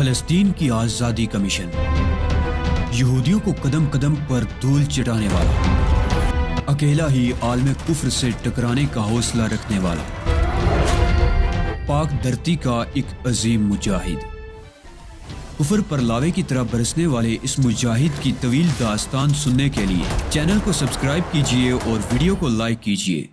فلسطین کی آزادی کا مشن، یہودیوں کو قدم قدم پر دھول چٹانے والا، اکیلا ہی عالم کفر سے ٹکرانے کا حوصلہ رکھنے والا، پاک دھرتی کا ایک عظیم مجاہد، کفر پر لاوے کی طرح برسنے والے اس مجاہد کی طویل داستان سننے کے لیے چینل کو سبسکرائب کیجئے اور ویڈیو کو لائک کیجئے۔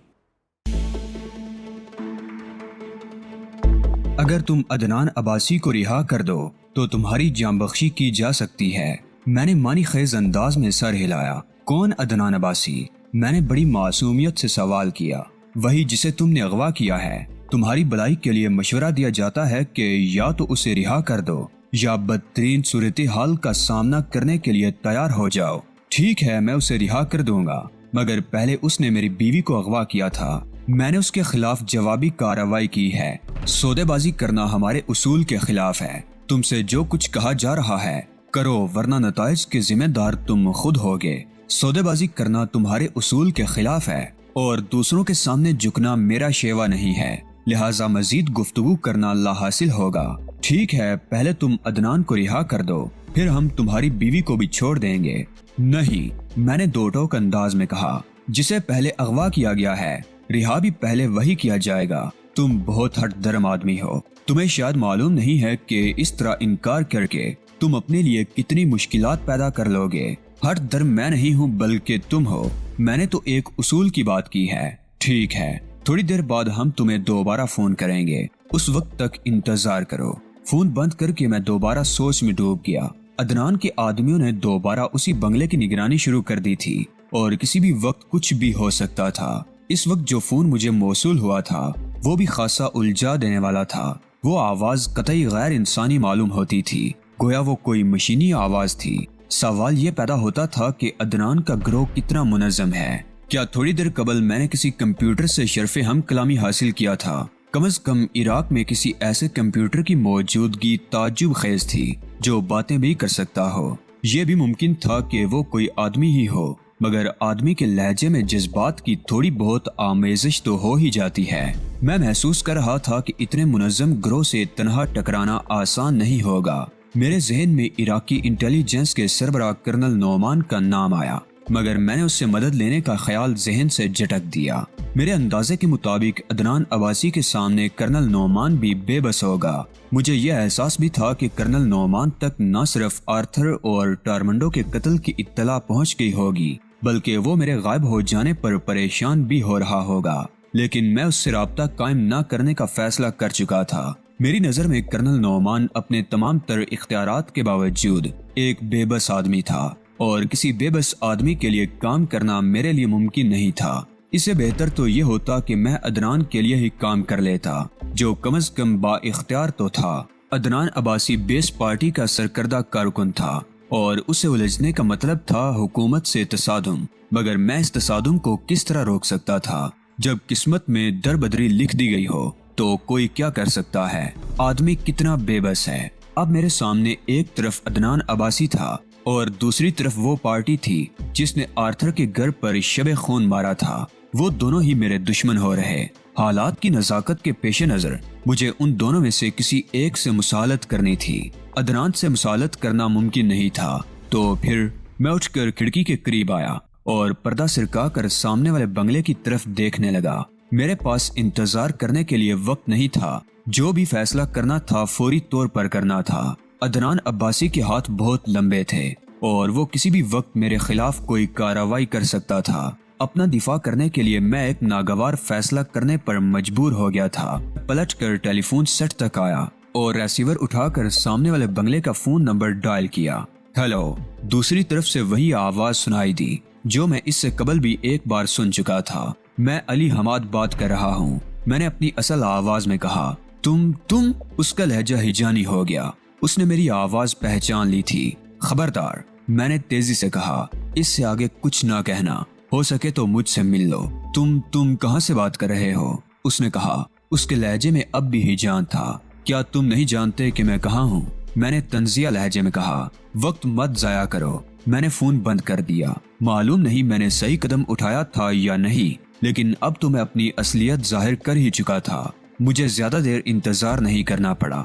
اگر تم عدنان عباسی کو رہا کر دو تو تمہاری جان بخشی کی جا سکتی ہے۔ میں نے معنی خیز انداز میں سر ہلایا۔ کون عدنان عباسی؟ میں نے بڑی معصومیت سے سوال کیا۔ وہی جسے تم نے اغوا کیا ہے۔ تمہاری بلائی کے لیے مشورہ دیا جاتا ہے کہ یا تو اسے رہا کر دو یا بدترین صورتحال کا سامنا کرنے کے لیے تیار ہو جاؤ۔ ٹھیک ہے، میں اسے رہا کر دوں گا، مگر پہلے اس نے میری بیوی کو اغوا کیا تھا۔ میں نے اس کے خلاف جوابی کارروائی کی ہے۔ سودے بازی کرنا ہمارے اصول کے خلاف ہے۔ تم سے جو کچھ کہا جا رہا ہے کرو، ورنہ نتائج کے ذمہ دار تم خود ہوگے۔ سودے بازی کرنا تمہارے اصول کے خلاف ہے اور دوسروں کے سامنے جھکنا میرا شیوا نہیں ہے، لہٰذا مزید گفتگو کرنا لا حاصل ہوگا۔ ٹھیک ہے، پہلے تم عدنان کو رہا کر دو، پھر ہم تمہاری بیوی کو بھی چھوڑ دیں گے۔ نہیں، میں نے دو ٹوک انداز میں کہا، جسے پہلے اغوا کیا گیا ہے رہا بھی پہلے وہی کیا جائے گا۔ تم بہت ہٹ درم آدمی ہو۔ تمہیں شاید معلوم نہیں ہے کہ اس طرح انکار کر کے تم اپنے لیے کتنی مشکلات پیدا کر لو گے۔ ہٹ درم میں نہیں ہوں بلکہ تم ہو۔ میں نے تو ایک اصول کی بات کی ہے۔ ٹھیک ہے، تھوڑی دیر بعد ہم تمہیں دوبارہ فون کریں گے، اس وقت تک انتظار کرو۔ فون بند کر کے میں دوبارہ سوچ میں ڈوب گیا۔ عدنان کے آدمیوں نے دوبارہ اسی بنگلے کی نگرانی شروع کر دی تھی اور کسی بھی وقت کچھ بھی ہو سکتا تھا۔ اس وقت جو فون مجھے موصول ہوا تھا وہ بھی خاصا الجھا دینے والا تھا۔ وہ آواز قطعی غیر انسانی معلوم ہوتی تھی، گویا وہ کوئی مشینی آواز تھی۔ سوال یہ پیدا ہوتا تھا کہ عدنان کا گروہ کتنا منظم ہے۔ کیا تھوڑی دیر قبل میں نے کسی کمپیوٹر سے شرف ہم کلامی حاصل کیا تھا؟ کم از کم عراق میں کسی ایسے کمپیوٹر کی موجودگی تعجب خیز تھی جو باتیں بھی کر سکتا ہو۔ یہ بھی ممکن تھا کہ وہ کوئی آدمی ہی ہو، مگر آدمی کے لہجے میں جذبات کی تھوڑی بہت آمیزش تو ہو ہی جاتی ہے۔ میں محسوس کر رہا تھا کہ اتنے منظم گروہ سے تنہا ٹکرانا آسان نہیں ہوگا۔ میرے ذہن میں عراقی انٹیلیجنس کے سربراہ کرنل نعمان کا نام آیا، مگر میں نے اس سے مدد لینے کا خیال ذہن سے جھٹک دیا۔ میرے اندازے کے مطابق عدنان عباسی کے سامنے کرنل نعمان بھی بے بس ہوگا۔ مجھے یہ احساس بھی تھا کہ کرنل نعمان تک نہ صرف آرتھر اور ٹارمنڈو کے قتل کی اطلاع پہنچ گئی ہوگی بلکہ وہ میرے غائب ہو جانے پر پریشان بھی ہو رہا ہوگا، لیکن میں اس سے رابطہ قائم نہ کرنے کا فیصلہ کر چکا تھا۔ میری نظر میں کرنل نعمان اپنے تمام تر اختیارات کے باوجود ایک بے بس آدمی تھا اور کسی بے بس آدمی کے لیے کام کرنا میرے لیے ممکن نہیں تھا۔ اس سے بہتر تو یہ ہوتا کہ میں عدنان کے لیے ہی کام کر لیتا، جو کم از کم با اختیار تو تھا۔ عدنان عباسی بیس پارٹی کا سرکردہ کارکن تھا اور اسے الجھنے کا مطلب تھا حکومت سے تصادم، مگر میں اس تصادم کو کس طرح روک سکتا تھا؟ جب قسمت میں دربدری لکھ دی گئی ہو تو کوئی کیا کر سکتا ہے؟ آدمی کتنا بے بس ہے۔ اب میرے سامنے ایک طرف عدنان عباسی تھا اور دوسری طرف وہ پارٹی تھی جس نے آرتھر کے گھر پر شب خون مارا تھا۔ وہ دونوں ہی میرے دشمن ہو رہے۔ حالات کی نزاکت کے پیش نظر مجھے ان دونوں میں سے کسی ایک سے مصالحت کرنی تھی۔ عدنان سے مصالحت کرنا ممکن نہیں تھا، تو پھر میں اٹھ کر کھڑکی کے قریب آیا اور پردہ سرکا کر سامنے والے بنگلے کی طرف دیکھنے لگا۔ میرے پاس انتظار کرنے کے لیے وقت نہیں تھا۔ جو بھی فیصلہ کرنا تھا فوری طور پر کرنا تھا۔ عدنان عباسی کے ہاتھ بہت لمبے تھے اور وہ کسی بھی وقت میرے خلاف کوئی کارروائی کر سکتا تھا۔ اپنا دفاع کرنے کے لیے میں ایک ناگوار فیصلہ کرنے پر مجبور ہو گیا تھا۔ پلٹ کر ٹیلی فون سیٹ تک آیا اور ریسیور اٹھا کر سامنے والے بنگلے کا فون نمبر ڈائل کیا۔ ہیلو۔ دوسری طرف سے وہی آواز سنائی دی جو میں اس سے قبل بھی ایک بار سن چکا تھا۔ میں علی حماد بات کر رہا ہوں، میں نے اپنی اصل آواز میں کہا۔ تم؟ اس کا لہجہ ہجانی ہو گیا۔ اس نے میری آواز پہچان لی تھی۔ خبردار، میں نے تیزی سے کہا، اس سے آگے کچھ نہ کہنا، ہو سکے تو مجھ سے مل لو۔ تم کہاں سے بات کر رہے ہو؟ اس نے کہا۔ اس کے لہجے میں اب بھی ہجان تھا۔ کیا تم نہیں جانتے کہ میں کہاں ہوں؟ میں نے طنزیہ لہجے میں کہا۔ وقت مت ضائع کرو۔ میں نے فون بند کر دیا۔ معلوم نہیں میں نے صحیح قدم اٹھایا تھا یا نہیں، لیکن اب تو میں اپنی اصلیت ظاہر کر ہی چکا تھا۔ مجھے زیادہ دیر انتظار نہیں کرنا پڑا۔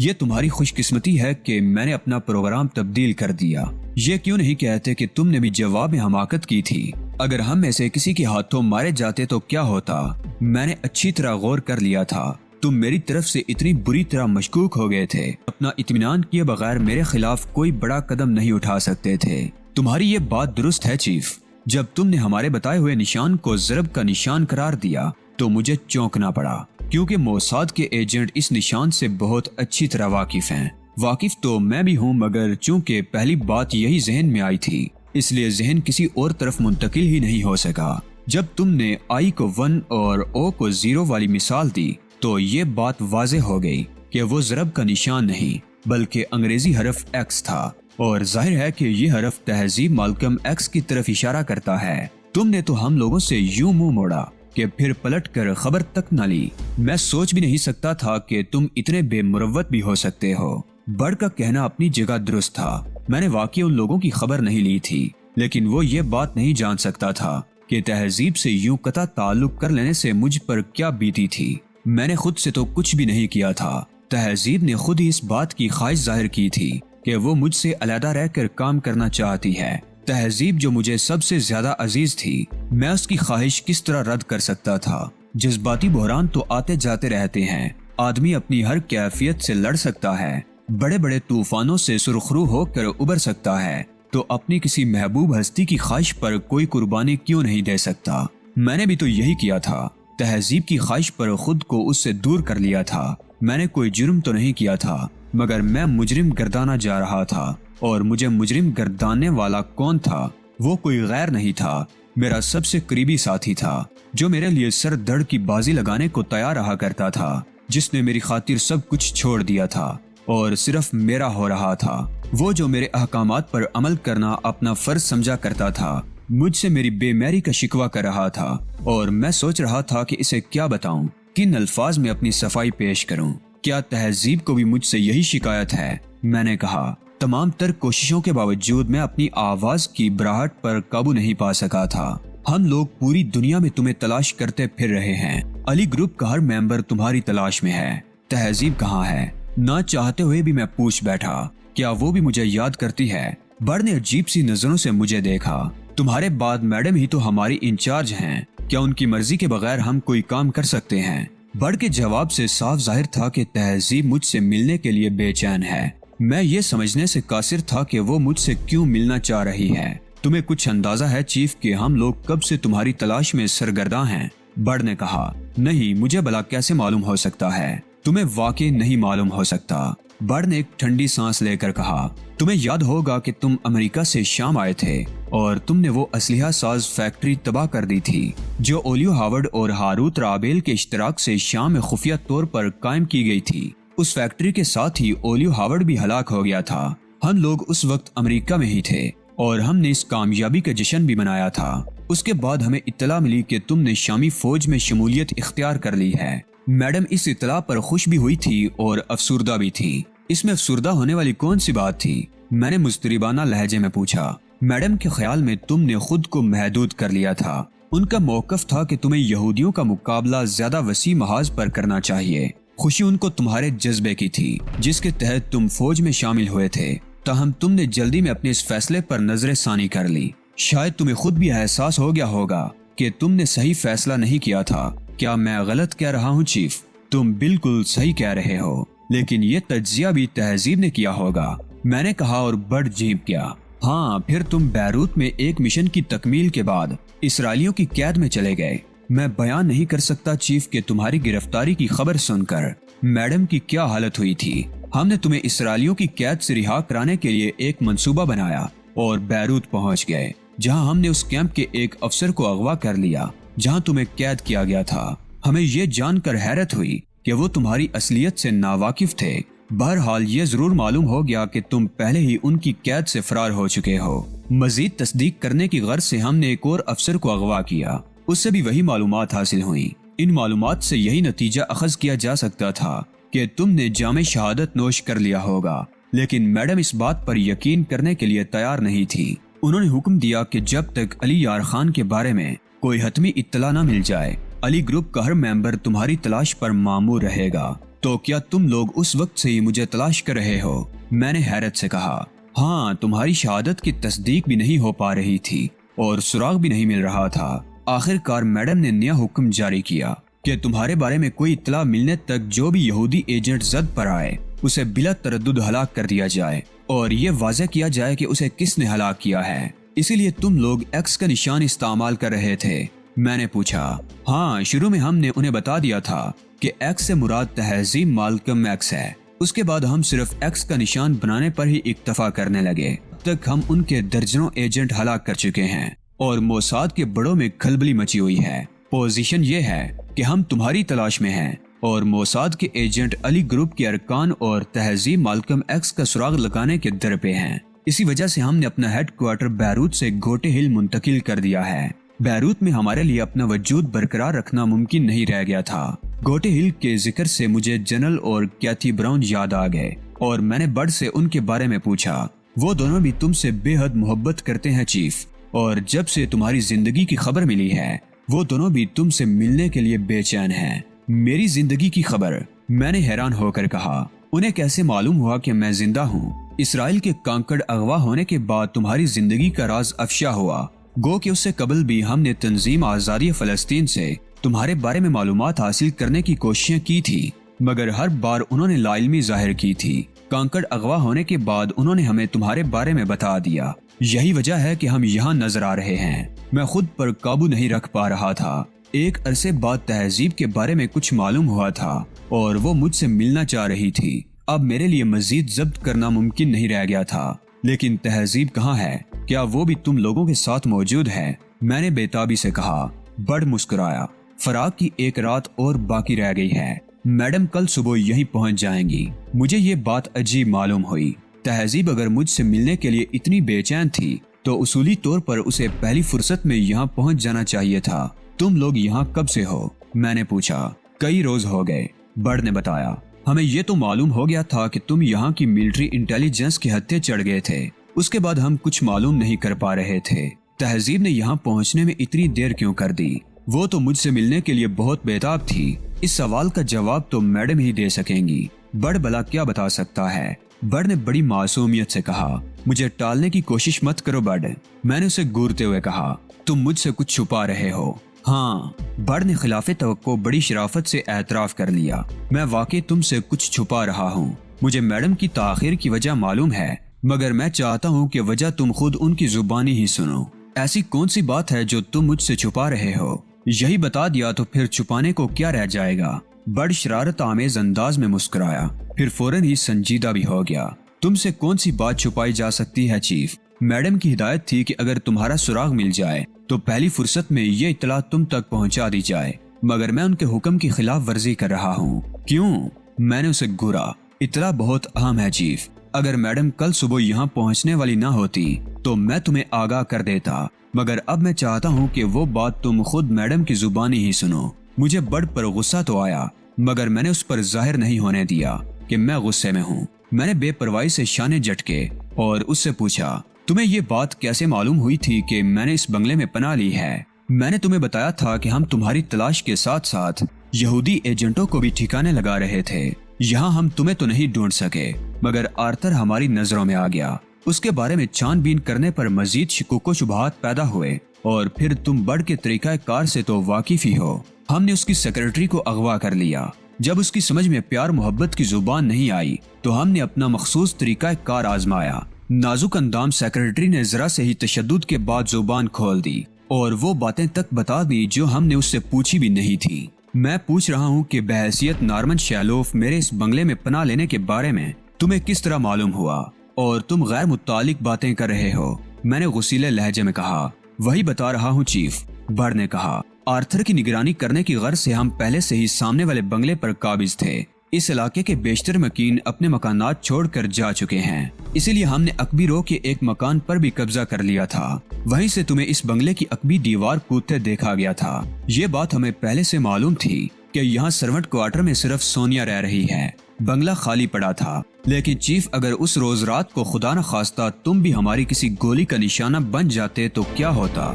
یہ تمہاری خوش قسمتی ہے کہ میں نے اپنا پروگرام تبدیل کر دیا۔ یہ کیوں نہیں کہتے کہ تم نے بھی جواب میں حماقت کی تھی؟ اگر ہم میں سے کسی کے ہاتھوں مارے جاتے تو کیا ہوتا؟ میں نے اچھی طرح غور کر لیا تھا۔ تم میری طرف سے اتنی بری طرح مشکوک ہو گئے تھے، اپنا اطمینان کیے بغیر میرے خلاف کوئی بڑا قدم نہیں اٹھا سکتے تھے۔ تمہاری یہ بات درست ہے چیف۔ جب تم نے ہمارے بتائے ہوئے نشان کو ضرب کا نشان قرار دیا تو مجھے چونکنا پڑا، کیونکہ موساد کے ایجنٹ اس نشان سے بہت اچھی طرح واقف ہیں۔ واقف تو میں بھی ہوں، مگر چونکہ پہلی بات یہی ذہن میں آئی تھی، اس لیے ذہن کسی اور طرف منتقل ہی نہیں ہو سکا۔ جب تم نے آئی کو 1 اور او کو 0 والی مثال دی تو یہ بات واضح ہو گئی کہ وہ ضرب کا نشان نہیں بلکہ انگریزی حرف ایکس تھا، اور ظاہر ہے کہ یہ حرف تہذیب مالکم ایکس کی طرف اشارہ کرتا ہے۔ تم نے تو ہم لوگوں سے یوں منہ موڑا کہ پھر پلٹ کر خبر تک نہ لی۔ میں سوچ بھی نہیں سکتا تھا کہ تم اتنے بے مروت بھی ہو سکتے ہو۔ بڑھ کا کہنا اپنی جگہ درست تھا۔ میں نے واقعی ان لوگوں کی خبر نہیں لی تھی، لیکن وہ یہ بات نہیں جان سکتا تھا کہ تہذیب سے یوں قطع تعلق کر لینے سے مجھ پر کیا بیتی تھی۔ میں نے خود سے تو کچھ بھی نہیں کیا تھا۔ تہذیب نے خود ہی اس بات کی خواہش ظاہر کی تھی کہ وہ مجھ سے علیحدہ رہ کر کام کرنا چاہتی ہے۔ تہذیب جو مجھے سب سے زیادہ عزیز تھی، میں اس کی خواہش کس طرح رد کر سکتا تھا؟ جذباتی بحران تو آتے جاتے رہتے ہیں۔ آدمی اپنی ہر کیفیت سے لڑ سکتا ہے، بڑے بڑے طوفانوں سے سرخرو ہو کر ابھر سکتا ہے، تو اپنی کسی محبوب ہستی کی خواہش پر کوئی قربانی کیوں نہیں دے سکتا؟ میں نے بھی تو یہی کیا تھا۔ تہذیب کی خواہش پر خود کو اس سے دور کر لیا تھا۔ میں نے کوئی جرم تو نہیں کیا تھا، مگر میں مجرم گردانا جا رہا تھا، اور مجھے مجرم گردانے والا کون تھا؟ وہ کوئی غیر نہیں تھا، میرا سب سے قریبی ساتھی تھا، جو میرے لیے سر دھڑ کی بازی لگانے کو تیار رہا کرتا تھا، جس نے میری خاطر سب کچھ چھوڑ دیا تھا اور صرف میرا ہو رہا تھا۔ وہ جو میرے احکامات پر عمل کرنا اپنا فرض سمجھا کرتا تھا، مجھ سے میری بے میری کا شکوہ کر رہا تھا، اور میں سوچ رہا تھا کہ اسے کیا بتاؤں، کن الفاظ میں اپنی صفائی پیش کروں۔ کیا تہذیب کو بھی مجھ سے یہی شکایت ہے؟ میں نے کہا۔ تمام تر کوششوں کے باوجود میں اپنی آواز کی براہٹ پر قابو نہیں پا سکا تھا۔ ہم لوگ پوری دنیا میں تمہیں تلاش کرتے پھر رہے ہیں۔ علی گروپ کا ہر ممبر تمہاری تلاش میں ہے۔ تہذیب کہاں ہے؟ نہ چاہتے ہوئے بھی میں پوچھ بیٹھا، کیا وہ بھی مجھے یاد کرتی ہے؟ بڑ نے عجیب سی نظروں سے مجھے دیکھا۔ تمہارے بعد میڈم ہی تو ہماری انچارج ہیں، کیا ان کی مرضی کے بغیر ہم کوئی کام کر سکتے ہیں؟ بڑ کے جواب سے صاف ظاہر تھا کہ تہذیب مجھ سے ملنے کے لیے بے چین ہے۔ میں یہ سمجھنے سے قاصر تھا کہ وہ مجھ سے کیوں ملنا چاہ رہی ہے۔ تمہیں کچھ اندازہ ہے چیف کہ ہم لوگ کب سے تمہاری تلاش میں سرگرداں ہیں؟ بڑ نے کہا۔ نہیں، مجھے بھلا کیسے معلوم ہو سکتا ہے؟ تمہیں واقعی نہیں معلوم ہو سکتا۔ بڑ نے ایک ٹھنڈی سانس لے کر کہا۔ تمہیں یاد ہوگا کہ تم امریکہ سے شام آئے تھے اور تم نے وہ اسلحہ ساز فیکٹری تباہ کر دی تھی جو اولیو ہاورڈ اور ہاروت رابیل کے اشتراک سے شام میں خفیہ طور پر قائم کی گئی تھی۔ اس فیکٹری کے ساتھ ہی اولیو ہاورڈ بھی ہلاک ہو گیا تھا۔ ہم لوگ اس وقت امریکہ میں ہی تھے اور ہم نے اس کامیابی کا جشن بھی منایا تھا۔ اس کے بعد ہمیں اطلاع ملی کہ تم نے شامی فوج میں شمولیت اختیار کر لی ہے۔ میڈم اس اطلاع پر خوش بھی ہوئی تھی اور افسردہ بھی تھی۔ اس میں افسردہ ہونے والی کون سی بات تھی؟ میں نے مضطربانہ لہجے میں پوچھا۔ میڈم کے خیال میں تم نے خود کو محدود کر لیا تھا۔ ان کا موقف تھا کہ تمہیں یہودیوں کا مقابلہ زیادہ وسیع محاذ پر کرنا چاہیے۔ خوشی ان کو تمہارے جذبے کی تھی جس کے تحت تم فوج میں شامل ہوئے تھے، تاہم تم نے جلدی میں اپنے اس فیصلے پر نظر ثانی کر لی۔ شاید تمہیں خود بھی احساس ہو گیا ہوگا کہ تم نے صحیح فیصلہ نہیں کیا تھا۔ کیا میں غلط کہہ رہا ہوں چیف؟ تم بالکل صحیح کہہ رہے ہو، لیکن یہ تجزیہ بھی تہذیب نے کیا ہوگا، میں نے کہا اور بڑ جھیپ گیا۔ ہاں، پھر تم بیروت میں ایک مشن کی تکمیل کے بعد اسرائیلیوں کی قید میں چلے گئے۔ میں بیان نہیں کر سکتا چیف کہ تمہاری گرفتاری کی خبر سن کر میڈم کی کیا حالت ہوئی تھی۔ ہم نے تمہیں اسرائیلیوں کی قید سے رہا کرانے کے لیے ایک منصوبہ بنایا اور بیروت پہنچ گئے، جہاں ہم نے اس کیمپ کے ایک افسر کو اغوا کر لیا جہاں تمہیں قید کیا گیا تھا۔ ہمیں یہ جان کر حیرت ہوئی کہ وہ تمہاری اصلیت سے ناواقف تھے۔ بہرحال یہ ضرور معلوم ہو گیا کہ تم پہلے ہی ان کی قید سے فرار ہو چکے ہو۔ مزید تصدیق کرنے کی غرض سے ہم نے ایک اور افسر کو اغوا کیا، اس سے بھی وہی معلومات حاصل ہوئیں۔ ان معلومات سے یہی نتیجہ اخذ کیا جا سکتا تھا کہ تم نے جام شہادت نوش کر لیا ہوگا، لیکن میڈم اس بات پر یقین کرنے کے لیے تیار نہیں تھی۔ انہوں نے حکم دیا کہ جب تک علی یار خان کے بارے میں کوئی حتمی اطلاع نہ مل جائے، علی گروپ کا ہر ممبر تمہاری تلاش پر مامور رہے گا۔ تو کیا تم لوگ اس وقت سے ہی مجھے تلاش کر رہے ہو؟ میں نے حیرت سے کہا، ہاں، تمہاری شہادت کی تصدیق بھی نہیں ہو پا رہی تھی اور سراغ بھی نہیں مل رہا تھا۔ آخر کار میڈم نے نیا حکم جاری کیا کہ تمہارے بارے میں کوئی اطلاع ملنے تک جو بھی یہودی ایجنٹ زد پر آئے اسے بلا تردد ہلاک کر دیا جائے اور یہ واضح کیا جائے کہ اسے کس نے ہلاک کیا ہے۔ اسی لیے تم لوگ ایکس کا نشان استعمال کر رہے تھے؟ میں نے پوچھا۔ ہاں، شروع میں ہم نے انہیں بتا دیا تھا کہ ایکس سے مراد تہذیب مالکم ایکس ہے۔ اس کے بعد ہم صرف ایکس کا نشان بنانے پر ہی اکتفا کرنے لگے۔ اب تک ہم ان کے درجنوں ایجنٹ ہلاک کر چکے ہیں اور موساد کے بڑوں میں کھلبلی مچی ہوئی ہے۔ پوزیشن یہ ہے کہ ہم تمہاری تلاش میں ہیں اور موساد کے ایجنٹ علی گروپ کے ارکان اور تہذیب مالکم ایکس کا سراغ لگانے کے در پہ ہیں۔ اسی وجہ سے ہم نے اپنا ہیڈ کوارٹر بیروت سے گوٹے ہل منتقل کر دیا ہے۔ بیروت میں ہمارے لیے اپنا وجود برقرار رکھنا ممکن نہیں رہ گیا تھا۔ گوٹے ہل کے ذکر سے مجھے جنرل اور کیتھی براؤن یاد آ گئے اور میں نے بڑ سے ان کے بارے میں پوچھا۔ وہ دونوں بھی تم سے بے حد محبت کرتے ہیں چیف، اور جب سے تمہاری زندگی کی خبر ملی ہے وہ دونوں بھی تم سے ملنے کے لیے بے چین ہیں۔ میری زندگی کی خبر؟ میں نے حیران ہو کر کہا، انہیں کیسے معلوم ہوا کہ میں زندہ ہوں؟ اسرائیل کے کانکڑ اغوا ہونے کے بعد تمہاری زندگی کا راز افشا ہوا، گو کہ اس سے قبل بھی ہم نے تنظیم آزادی فلسطین سے تمہارے بارے میں معلومات حاصل کرنے کی کوششیں کی تھی، مگر ہر بار انہوں نے لا علمی ظاہر کی تھی۔ کانکڑ اغوا ہونے کے بعد انہوں نے ہمیں تمہارے بارے میں بتا دیا۔ یہی وجہ ہے کہ ہم یہاں نظر آ رہے ہیں۔ میں خود پر قابو نہیں رکھ پا رہا تھا۔ ایک عرصے بعد تہذیب کے بارے میں کچھ معلوم ہوا تھا اور وہ مجھ سے ملنا چاہ رہی تھی۔ اب میرے لیے مزید ضبط کرنا ممکن نہیں رہ گیا تھا۔ لیکن تہذیب کہاں ہے؟ کیا وہ بھی تم لوگوں کے ساتھ موجود ہے؟ میں نے بےتابی سے کہا۔ بڑ مسکرایا۔ فراق کی ایک رات اور باقی رہ گئی ہے۔ میڈم کل صبح یہیں پہنچ جائیں گی۔ مجھے یہ بات عجیب معلوم ہوئی۔ تہذیب اگر مجھ سے ملنے کے لیے اتنی بے چین تھی تو اصولی طور پر اسے پہلی فرصت میں یہاں پہنچ جانا چاہیے تھا۔ تم لوگ یہاں کب سے ہو؟ میں نے پوچھا۔ کئی روز ہو گئے، بڑ نے بتایا۔ ہمیں یہ تو معلوم ہو گیا تھا کہ تم یہاں کی ملٹری انٹیلیجنس کے ہتھے چڑھ گئے تھے، اس کے بعد ہم کچھ معلوم نہیں کر پا رہے تھے۔ تہذیب نے یہاں پہنچنے میں اتنی دیر کیوں کر دی؟ وہ تو مجھ سے ملنے کے لیے بہت بےتاب تھی۔ اس سوال کا جواب تو میڈم ہی دے سکیں گی۔ بڑ بلا کیا بتا سکتا ہے؟ بڑ نے بڑی معصومیت سے کہا۔ مجھے ٹالنے کی کوشش مت کرو بڑ، میں نے اسے گورتے ہوئے کہا۔ تم مجھ سے کچھ چھپا رہے ہو۔ ہاں، بڑ نے خلاف توقع بڑی شرافت سے اعتراف کر لیا۔ میں واقعی تم سے کچھ چھپا رہا ہوں۔ مجھے میڈم کی تاخیر کی وجہ معلوم ہے، مگر میں چاہتا ہوں کہ وجہ تم خود ان کی زبانی ہی سنو۔ ایسی کون سی بات ہے جو تم مجھ سے چھپا رہے ہو؟ یہی بتا دیا تو پھر چھپانے کو کیا رہ جائے گا؟ بڑ شرارت آمیز انداز میں مسکرایا، پھر فوراً ہی سنجیدہ بھی ہو گیا۔ تم سے کون سی بات چھپائی جا سکتی ہے چیف؟ میڈم کی ہدایت تھی کہ اگر تمہارا سراغ مل جائے تو پہلی فرصت میں یہ اطلاع تم تک پہنچا دی جائے، مگر میں ان کے حکم کی خلاف ورزی کر رہا ہوں۔ کیوں؟ میں نے اسے گھورا۔ اطلاع بہت اہم ہے چیف۔ اگر میڈم کل صبح یہاں پہنچنے والی نہ ہوتی تو میں تمہیں آگاہ کر دیتا، مگر اب میں چاہتا ہوں کہ وہ بات تم خود میڈم کی زبانی ہی سنو۔ مجھے بڑ پر غصہ تو آیا، مگر میں نے اس پر ظاہر نہیں ہونے دیا کہ میں غصے میں ہوں۔ میں نے بے پرواہی سے شانے جھٹکے اور اس سے پوچھا، تمہیں یہ بات کیسے معلوم ہوئی تھی کہ میں نے اس بنگلے میں پناہ لی ہے؟ میں نے تمہیں بتایا تھا کہ ہم تمہاری تلاش کے ساتھ ساتھ یہودی ایجنٹوں کو بھی ٹھکانے لگا رہے تھے۔ یہاں ہم تمہیں تو نہیں ڈھونڈ سکے، مگر آرتر ہماری نظروں میں آ گیا۔ اس کے بارے میں چھان بین کرنے پر مزید شکوک و شبہات پیدا ہوئے، اور پھر تم بڑ کے طریقہ کار سے تو واقف ہی ہو۔ ہم نے اس کی سیکرٹری کو اغوا کر لیا۔ جب اس کی سمجھ میں پیار محبت کی زبان نہیں آئی تو ہم نے اپنا مخصوص طریقہ کار آزمایا۔ نازک اندام سیکرٹری نے ذرا سے ہی تشدد کے بعد زبان کھول دی اور وہ باتیں تک بتا دی جو ہم نے اس سے پوچھی بھی نہیں تھی۔ میں پوچھ رہا ہوں کہ بحیثیت نارمن شیلوف میرے اس بنگلے میں پناہ لینے کے بارے میں تمہیں کس طرح معلوم ہوا، اور تم غیر متعلق باتیں کر رہے ہو؟ میں نے غصیلے لہجے میں کہا۔ وہی بتا رہا ہوں چیف، بڑ نے کہا۔ آرتھر کی نگرانی کرنے کی غرض سے ہم پہلے سے ہی سامنے والے بنگلے پر قابض تھے۔ اس علاقے کے بیشتر مکین اپنے مکانات چھوڑ کر جا چکے ہیں، اسی لیے ہم نے عقبی رو کے ایک مکان پر بھی قبضہ کر لیا تھا۔ وہیں سے تمہیں اس بنگلے کی عقبی دیوار کودتے دیکھا گیا تھا۔ یہ بات ہمیں پہلے سے معلوم تھی کہ یہاں سرونٹ کوارٹر میں صرف سونیا رہ رہی ہے۔ بنگلہ خالی پڑا تھا، لیکن چیف اگر اس روز رات کو خدا نہ خواستہ تم بھی ہماری کسی گولی کا نشانہ بن جاتے تو کیا ہوتا؟